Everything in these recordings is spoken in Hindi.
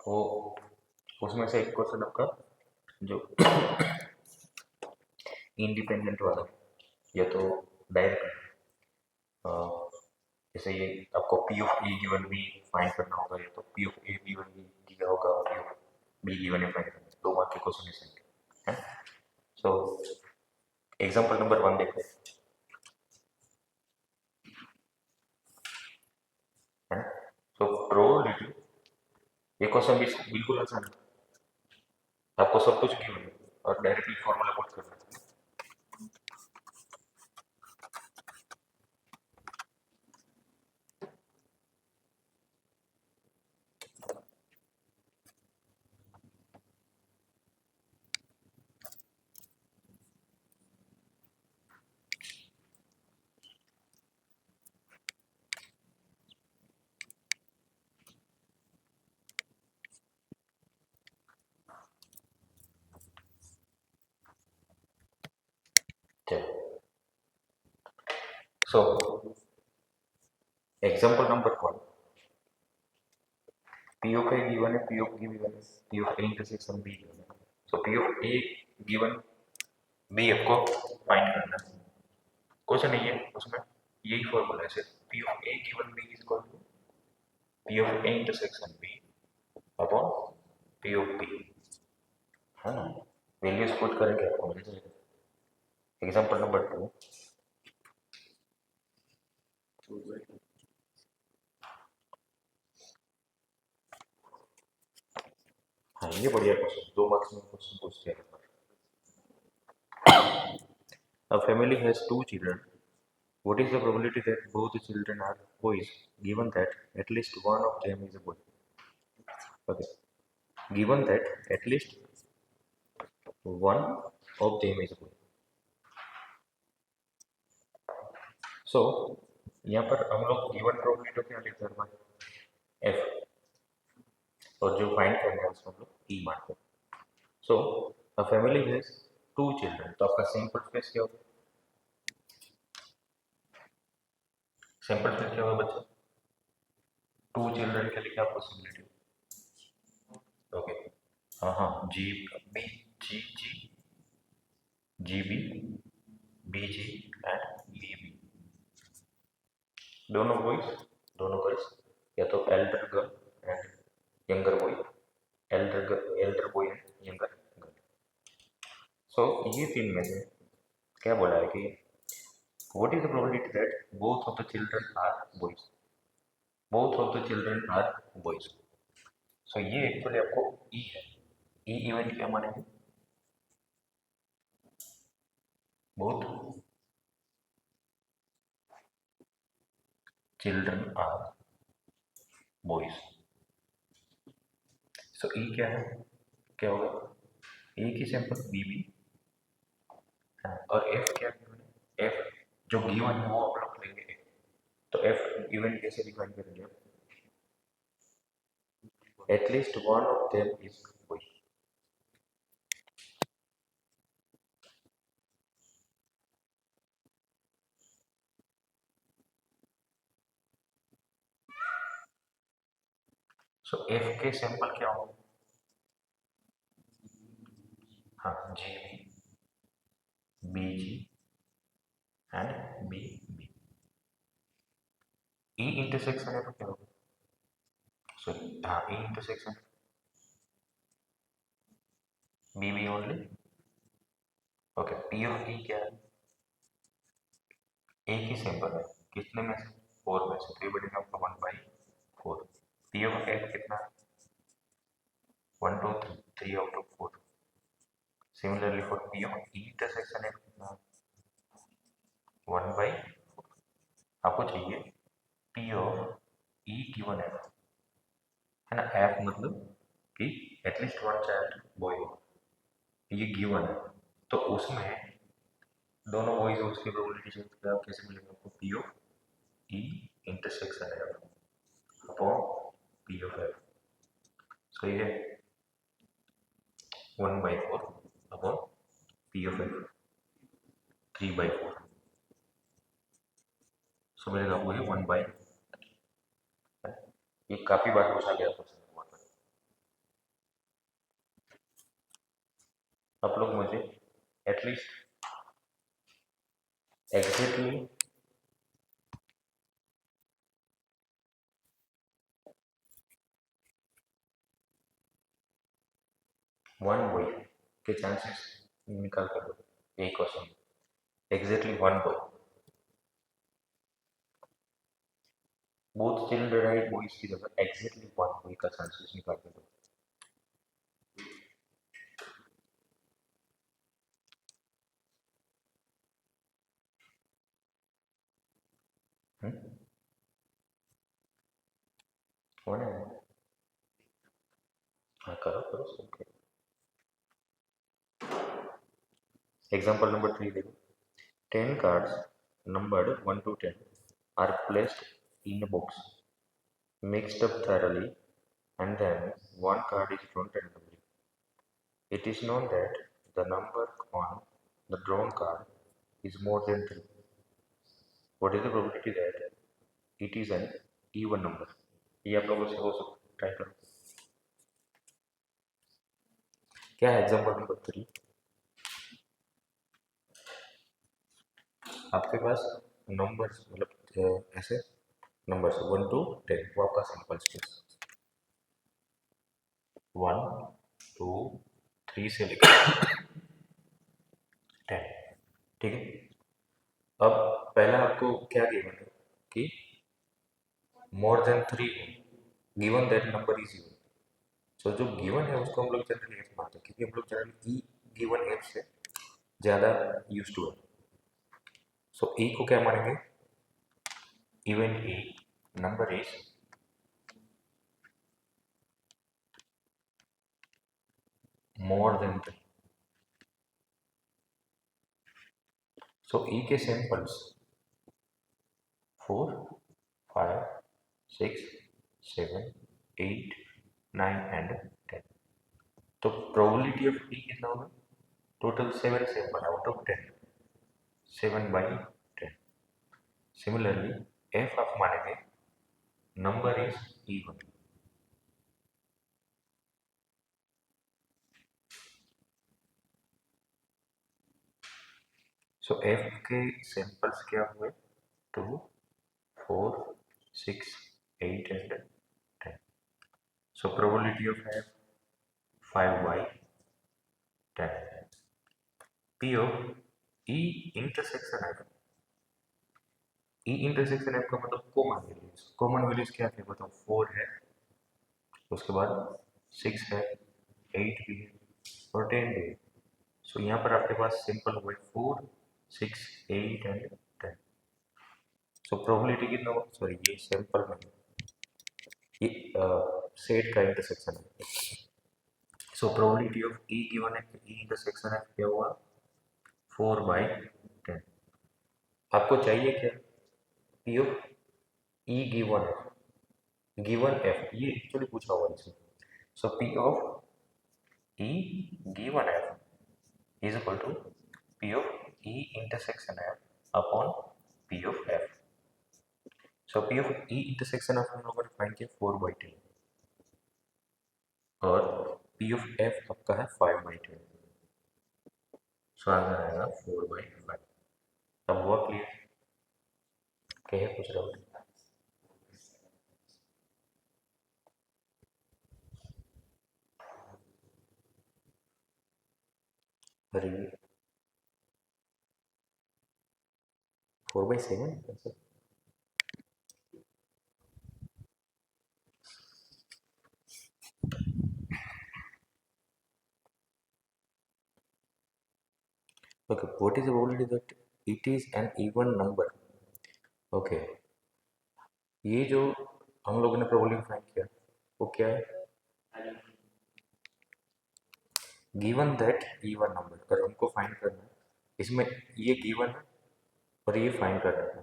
वो उसमें से एक क्वेश्चन आपका जो इंडिपेंडेंट वाला या तो डायरेक्ट जैसे ये आपको P of A given B find करना होगा या तो P of A given B दिया होगा P of B given A find करना 2 मार्क के क्वेश्चन है। सो एग्जांपल नंबर 1 देखो है। सो प्रोबेबिलिटी ये क्वेश्चन भी बिल्कुल आसान है, आपको सब कुछ गिवन है और डायरेक्टली फॉर्मूला पुट करना है। चलो so example number 1 P of A given है पी ऑफ बी गिवन है P of A intersection B given है। So P of A given B आपको फाइंड करना है, कुछ नहीं है उसमें, यही फॉर्मूला है सिर्फ P of A given B is equal to P of A intersection B upon P of B, है ना। वैल्यूज पुट करेंगे आपको मिल जाएगा। एग्जांपल नंबर 2 हाँ ये बढ़िया क्वेश्चन 2 मार्क्स में क्वेश्चन पूछते हैं। A family has 2 children. What is the probability that both the children are boys, given that at least one of them is a boy? Okay. Given that at least one of them is a boy. So यहाँ पर हम लोग गिवन प्रोबेबिलिटी क्या लेते हैं हमारे एफ और जो फाइंड करना है उसको हम लोग ई मानते हैं। सो अ फैमिली हैज 2 चिल्ड्रन, तो आपका सैंपल स्पेस क्या होगा? सैंपल स्पेस क्या होगा बच्चा? 2 चिल्ड्रन के लिए क्या पॉसिबिलिटी? ओके हाँ हाँ जी B G G G B B G and B B, दोनों बॉयज दोनों गर्ल्स, या तो elder girl and younger boy, elder boy and younger girl. So ये 3 में से क्या बोला है कि what is the probability that both of the children are boys, both of the children are boys. So ये एक्चुअली आपको ई है, ई इवेंट क्या मानेंगे? Both children are boys. सो ई क्या है, क्या होगा? ए की सैंपल बी बी और एफ क्या है? एफ जो गिवन है वो आप लोग लेंगे, तो एफ गिवन कैसे डिफाइन करेंगे? At least one of them is boy. So F के सैंपल क्या होंगे? हाँ जी B G and B B. E intersection है तो क्या होगा? सॉरी हाँ E intersection B B only. Okay P of E क्या है? ए की सैंपल है, कितने में से? 4 में से, तो ये बनेगा आपका 1/4। पी ऑफ एफ कितना है? 1 2 3 3 out of 4। Similarly for P of E intersection है कितना? 1/4। आपको चाहिए पी ऑफ ई गिवन है ना, एफ मतलब कि एटलीस्ट वन चाइल्ड बॉय, ये गिवन है, तो उसमें दोनों बॉयज उसकी प्रोबेबिलिटी चेंज करें आप कैसे मिलेगा आपको? P of E intersection F upon P of F. So ये 1/4 upon P of F 3/4। So मिलेगा आपको ये 1/, ये काफी बार पूछा गया क्वेश्चन। आप लोग मुझे एटलीस्ट एग्जैक्टली वन बॉय के चांसेस निकाल कर दो एक question exactly one boy both children right boys की जगह एग्जैक्टली वन बॉय का चांसेस निकाल कर दो वन है हाँ करो करो ओके एग्जांपल नंबर 3 देखो 10 cards numbered 1 to 10 are placed in a box mixed up thoroughly and then one card is drawn randomly. It is known that the number on the drawn card is more than 3. What is the probability that it is an even number? ये आप लोगों से हो सकता है ट्राई करो क्या है एग्जांपल नंबर 3 आपके पास नंबर्स मतलब ऐसे नंबर्स 1 to 10 वो आपका सिंपल स्पेस 1 2 3 से लेकर 10 ठीक है अब पहला आपको क्या गिवन है कि more than 3 given that number is given so जो गिवन है उसको हम लोग जनरली एफ मानते हैं क्योंकि हम लोग जनरली ई गिवन एफ से ज़्यादा यूज टू है सो ई को क्या मानेंगे even a number is more than 3 सो ई के सैंपल्स 4 5 6 7 8 9 एंड 10 तो प्रोबेबिलिटी ऑफ ई कितना होगा total 7 sample out of 10 7 by 10 similarly F आप मानेंगे number is even so F के सैंपल्स क्या हुए 2 4 6 8 and 10 so probability of F 5 by 10 P of E intersection F E intersection F का मतलब कॉमन वैल्यूज क्या थे बताओ 4 है उसके बाद 6 है 8 भी है और 10 भी है सो यहाँ पर आपके पास सिंपल हुए 4 6 8 एंड 10 सो प्रोबेबिलिटी कितना होगा सॉरी ये सैंपल में ये सेट का इंटरसेक्शन है so probability of E given है कि ई इंटरसेक्शन है क्या हुआ 4 by 10 आपको चाहिए क्या P of E given F ये एक्चुअली पूछा हुआ इसमें so P of E given F is equal to P of E intersection F upon P of F so P of E intersection of हम लोगों ने फाइंड किया 4 by 10 और पी ऑफ एफ आपका है 5 by 10 सो आंसर आएगा 4 by 5 अब हुआ क्लियर क्या है कुछ डाउट अरे 4 by 7 okay what is the probability that it is an even number okay ये जो हम लोगों ने प्रोबेबिलिटी फाइंड किया वो क्या है गिवन दैट गिवन नंबर अगर हमको फाइंड करना है इसमें ये गिवन है और ये फाइंड करना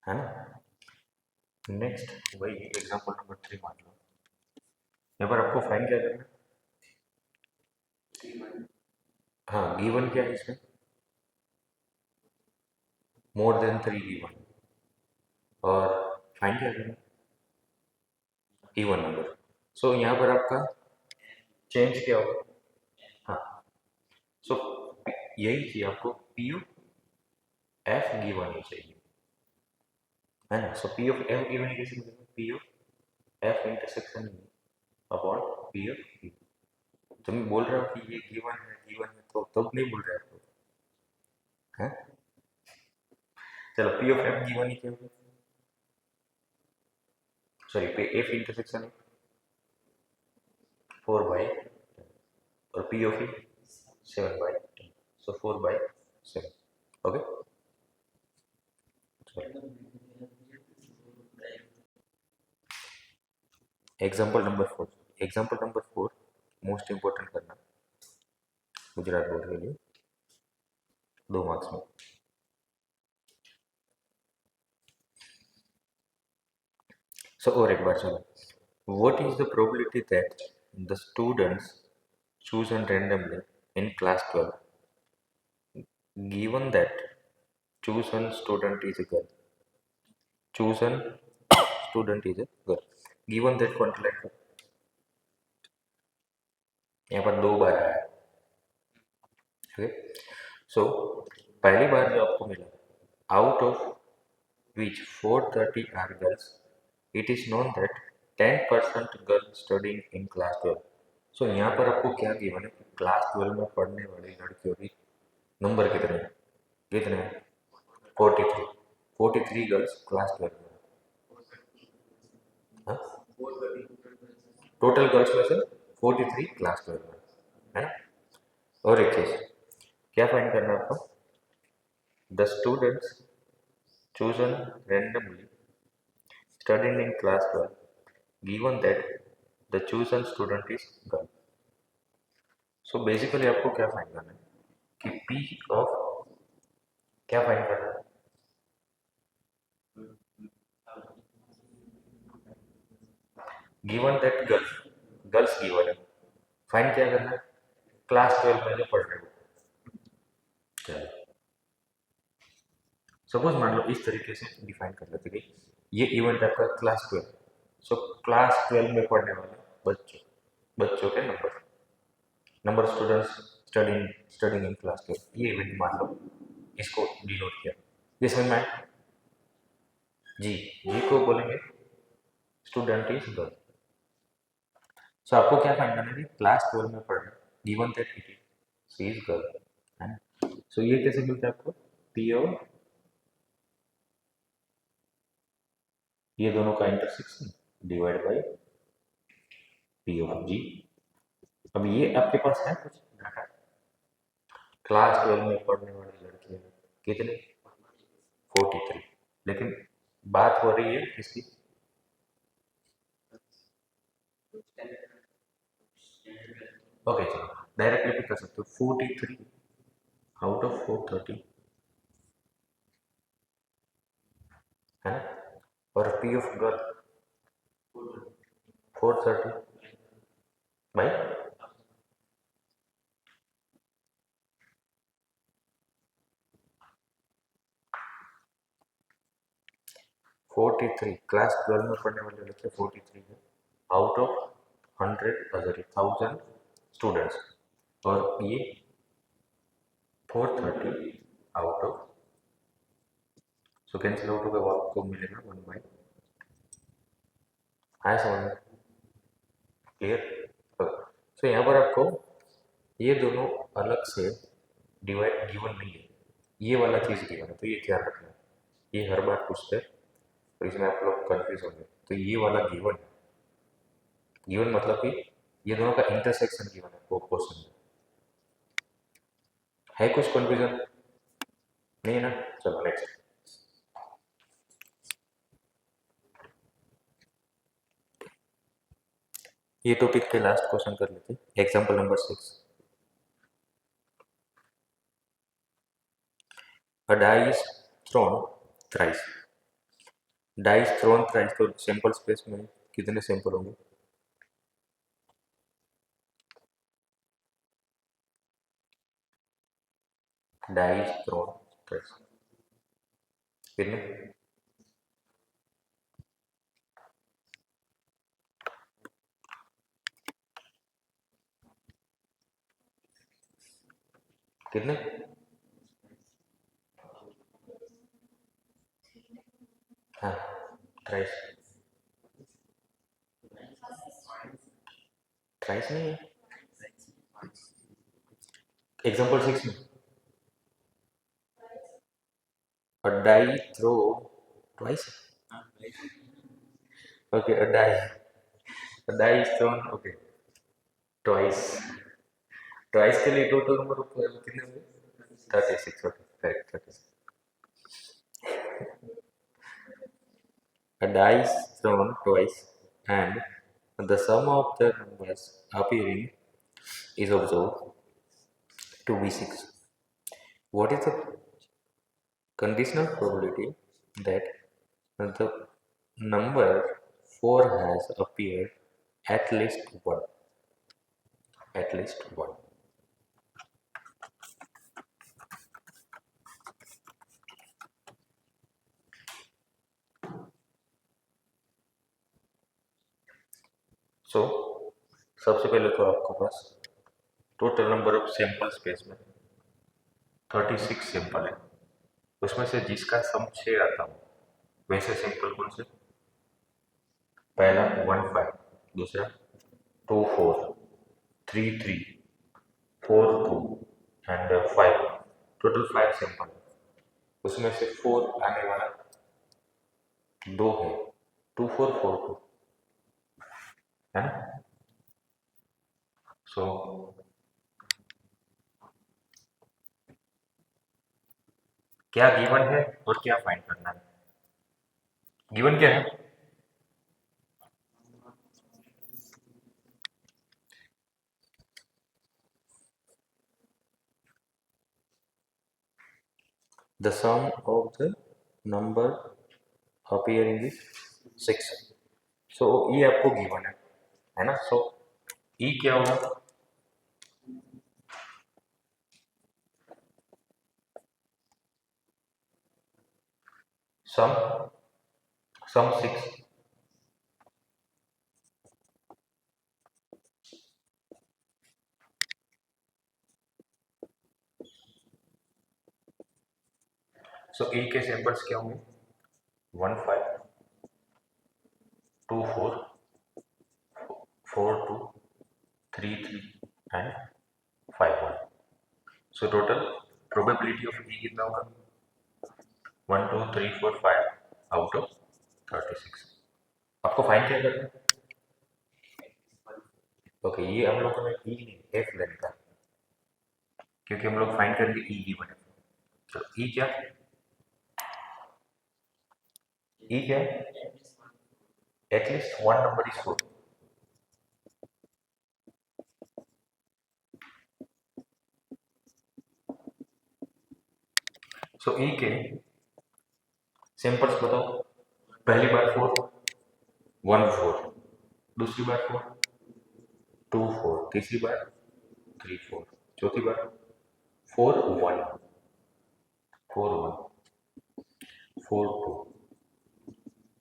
है ना नेक्स्ट वही एग्जांपल नंबर 3 मान लो यहाँ पर आपको फाइंड क्या करना है हाँ गिवन क्या है इसमें मोर देन 3 गिवन और फाइंड क्या करना इवन नंबर सो यहाँ पर आपका चेंज क्या होगा सो यही थी आपको पी ऑफ एफ गिवन होनी चाहिए, है ना। सो पी ऑफ एफ गिवन कैसे मिलेगा, P of F intersection upon P of P. तो मैं बोल रहा हूँ कि ये गिवन है तो तब नहीं बोल रहे आपको, है। चलो पी ऑफ एफ गिवन ही क्या होगा, सॉरी पे एफ इंटरसेक्शन 4 बाई और P of E 7/10, so 4/7। Okay, example number 4 most important करना गुजरात बोर्ड के लिए 2 मार्क्स में। सो और एक बार चलो, what is the probability that the students chosen randomly in class 12 given that chosen student is a girl, chosen student is a girl, given that quantity यहाँ पर 2 बार आया है। ओके, सो पहली बार जो आपको मिला, out of which 430 are girls, it is known that 10% girl studying in class 12। सो यहाँ पर आपको क्या गिवन है, क्लास 12 में पढ़ने वाली लड़कियों की नंबर कितने कितने 43, 43 गर्ल्स क्लास 12 में। हाँ, टोटल गर्ल्स में से 43 क्लास 12 में, है ना। और एक चीज क्या फाइंड करना है आपको, the students chosen randomly studying in class 12 given that the chosen student is girl। So basically आपको क्या फाइंड करना है कि पी ऑफ क्या फाइंड करना है, गिवन दैट गर्ल्स गिवन है, फाइंड क्या करना है, क्लास 12 में जो पढ़ रहे हो। चलो सपोज मान लो इस तरीके से डिफाइन कर लेते कि ये इवेंट आपका क्लास 12, सो क्लास 12 में पढ़ने वाले बच्चों के number students studying studying in class 12, ये इवेंट मान लो, इसको डिनोट किया, ये समझ में आया। जी को बोलेंगे स्टूडेंट इज गर्ल। सो आपको क्या फाइंड करना है कि क्लास 12 में पढ़ रहे given that it is C is girl, है ना। सो ये कैसे मिलता है आपको, पी और ये दोनों का intersection divide by P of G. अब ये आपके पास है कुछ डाटा, क्लास 12 में पढ़ने वाली लड़कियां कितने 43, लेकिन बात हो रही है किसकी, ओके चलो डायरेक्टली भी कर सकते हो, 43 आउट ऑफ 430, है ना। और पी ऑफ गर्ल 430 भाई 43, क्लास 12 में पढ़ने वाले लड़के 43 है आउट ऑफ 100,000 स्टूडेंट्स, और ये 430 out of, so cancel out होगा, आपको मिलेगा 1/, आया समझ में, क्लियर। सो यहाँ पर आपको ये दोनों अलग से डिवाइड गिवन नहीं है, ये वाला चीज़ गिवन है, तो ये ध्यान रखना है, ये हर बार पूछते हैं तो इसमें आप लोग कंफ्यूज होंगे, तो ये वाला गिवन है, गिवन मतलब कि ये दोनों का इंटरसेक्शन गिवन है वो क्वेश्चन है कुछ कंफ्यूजन नहीं है ना। चलो नेक्स्ट, ये टॉपिक के लास्ट क्वेश्चन कर लेते हैं, example number 6, a die is thrown thrice, die is thrown thrice, तो सैंपल स्पेस में कितने सैंपल होंगे, डाई इज थ्रोन थ्राइस कितने, कितने? हाँ, थ्राइस। थ्राइस नहीं है एग्जाम्पल 6 में। A die throw twice. Okay, a die is thrown. Okay, twice. Twice के लिए टोटल नंबर कितने होंगे? 36. Okay, correct. 36. A die is thrown twice, and the sum of the numbers appearing is observed to be 6. What is the conditional probability that the number 4 has appeared at least one? At least one. So, सबसे पहले तो आपको पास total number of sample space में 36 सैंपल है, उसमें से जिसका सम 6 आता हो वैसे सैंपल कौन से? पहला 1 5, दूसरा 2 4, 3 3, 4 2 एंड 5, टोटल 5 सैंपल। उसमें से 4 आने वाला 2 है, 2 4 4 2, है ना? सो क्या गिवन है और क्या फाइंड करना है? गिवन क्या है? The sum of the number appearing is 6. सो ये आपको गिवन है ना? सो ई क्या होगा? सम सम 6, सो ए के सैंपल्स क्या होंगे? 1 5, 2 4, 4 2, 3 3 and 5 1। So total probability of E कितना होगा? 1 2 3 4 5 आउट ऑफ 36। आपको फाइंड क्या करना है? ओके, ये हम लोगों ने ई नहीं एफ लेने का, क्योंकि हम लोग फाइंड करेंगे ई की बने। तो ई क्या? ई क्या? At least one number is 4। सो ई के सिंपल्स बताओ। पहली बार 4 1 4, दूसरी बार 4 2 4, तीसरी बार 3 4, चौथी बार 4 1 4 1 4 2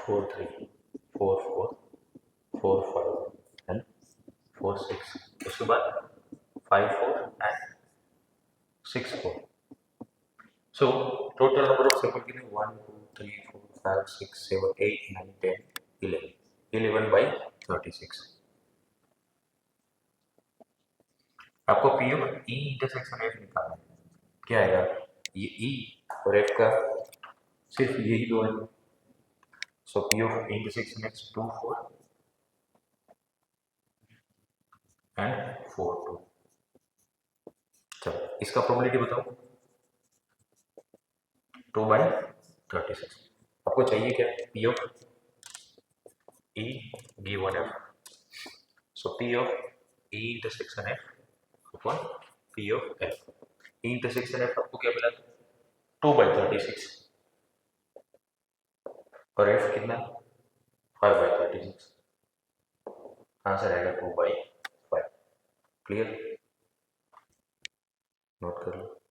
4 3 4 4 4 5 एंड 4 6, उसके बाद 5 4 and 6 4। So total number of sample कितने? 1 2 3 4 5 6 7 8 9 10 11, 11 by 36। आपको P of E intersection F निकालना है। क्या आएगा? ये ई और एफ का सिर्फ यही दो है। So P of intersection X 2 4 and 4 2। चलो इसका प्रोबेबिलिटी बताओ। 2 by 36। आपको चाहिए क्या? P of E given F. So P of E intersection F upon P of F. E intersection F आपको क्या मिला? 2 by 36 और एफ कितना? 5 by 36। आंसर आएगा 2 by 5। क्लियर? नोट कर लो।